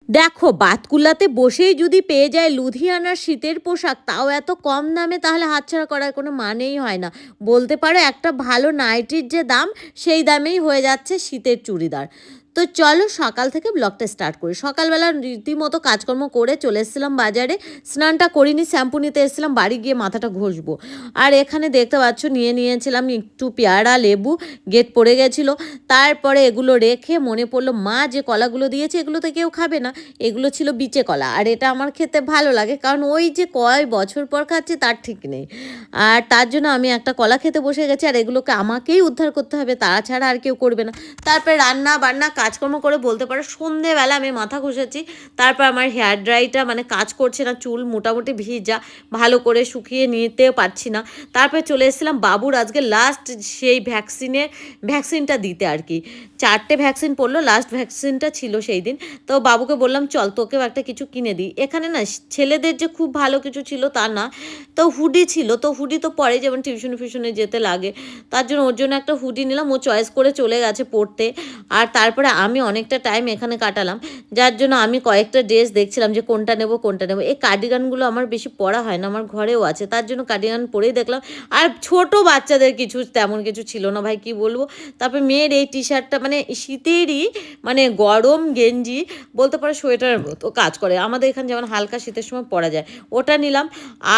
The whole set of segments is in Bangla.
দেখো বাতকুল্লাতে বসেই যদি পেয়ে যায় লুধিয়ানার শীতের পোশাক তাও এত কম দামে, তাহলে হাতছাড়া করার কোনো মানেই হয় না। বলতে পারো একটা ভালো নাইটির যে দাম সেই দামেই হয়ে যাচ্ছে শীতের চুড়িদার। তো চলো সকাল থেকে ব্লগটা স্টার্ট করি। সকালবেলা রীতিমতো কাজকর্ম করে চলে এসেছিলাম বাজারে, স্নানটা করিনি, শ্যাম্পু নিতে এসেছিলাম, বাড়ি গিয়ে মাথাটা ঘষবো। আর এখানে দেখতে পাচ্ছ নিয়েছিলাম একটু পেয়ারা লেবু, গেট পড়ে গেছিলো। তারপরে এগুলো রেখে মনে পড়লো মা যে কলাগুলো দিয়েছে এগুলো তো কেউ খাবে না, এগুলো ছিল বিচে কলা। আর এটা আমার খেতে ভালো লাগে, কারণ ওই যে কয় বছর পর খাচ্ছি তার ঠিক নেই। আর তার জন্য আমি একটা কলা খেতে বসে গেছি, আর এগুলোকে আমাকেই উদ্ধার করতে হবে, তাছাড়া আর কেউ করবে না। তারপরে রান্না বান্না কাজকর্ম করে বলতে পারো সন্ধেবেলা আমি মাথা ঘষেছি। তারপর আমার হেয়ার ড্রাইটা মানে কাজ করছে না, চুল মোটামুটি ভিজা, ভালো করে শুকিয়ে নিতেও পারছি না। তারপরে চলে এসেছিলাম বাবুর আজকে লাস্ট সেই ভ্যাকসিনটা দিতে আর কি। 4টে ভ্যাকসিন পড়লো, লাস্ট ভ্যাকসিনটা ছিল সেই দিন। তো বাবুকে বললাম চল তোকেও একটা কিছু কিনে দিই। এখানে না ছেলেদের যে খুব ভালো কিছু ছিল তা না, তো হুডি ছিল, তো হুডি তো পরে যেমন টিউশন ফিউশনে যেতে লাগে, তার জন্য ওর জন্য একটা হুডি নিলাম। ও চয়েস করে চলে গেছে পড়তে। আর তারপরে আমি অনেকটা টাইম এখানে কাটালাম, যার জন্য আমি কয়েকটা ড্রেস দেখছিলাম যে কোনটা নেব কোনটা নেব। এই কার্ডিগানগুলো আমার বেশি পরা হয় না, আমার ঘরেও আছে, তার জন্য কার্ডিগান পরেই দেখলাম। আর ছোট বাচ্চাদের কিছু তেমন কিছু ছিল না ভাই, কি বলবো। তারপরে মেয়ের এই টি শার্টটা মানে শীতেরই, মানে গরম গেঞ্জি, বলতে পারো সোয়েটারের মতো কাজ করে, আমাদের এখানে যেমন হালকা শীতের সময় পরা যায়, ওটা নিলাম।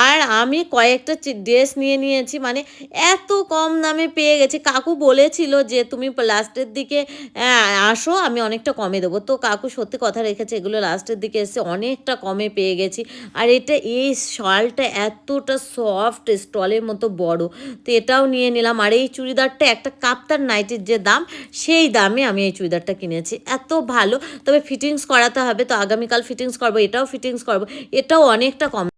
আর আমি কয়েকটা ড্রেস নিয়েছি, মানে এত কম দামে পেয়ে গেছি। কাকু বলেছিল যে তুমি লাস্টের দিকে আসো, আমি অনেকটা কমে দেবো। তো কাকু সত্যি কথা রেখেছে, এগুলো লাস্টের দিকে এসে অনেকটা কমে পেয়ে গেছি। আর এই শালটা এতটা সফট, স্টলের মতো বড়, তো এটাও নিয়ে নিলাম। আর এই চুড়িদারটা একটা কাপ্তান নাইটির যে দাম সেই দামে আমি এই চুড়িদারটা কিনেছি, এত ভালো। তবে ফিটিংস করাতে হবে, তো আগামীকাল ফিটিংস করবো, এটাও ফিটিংস করবো, এটাও অনেকটা কম।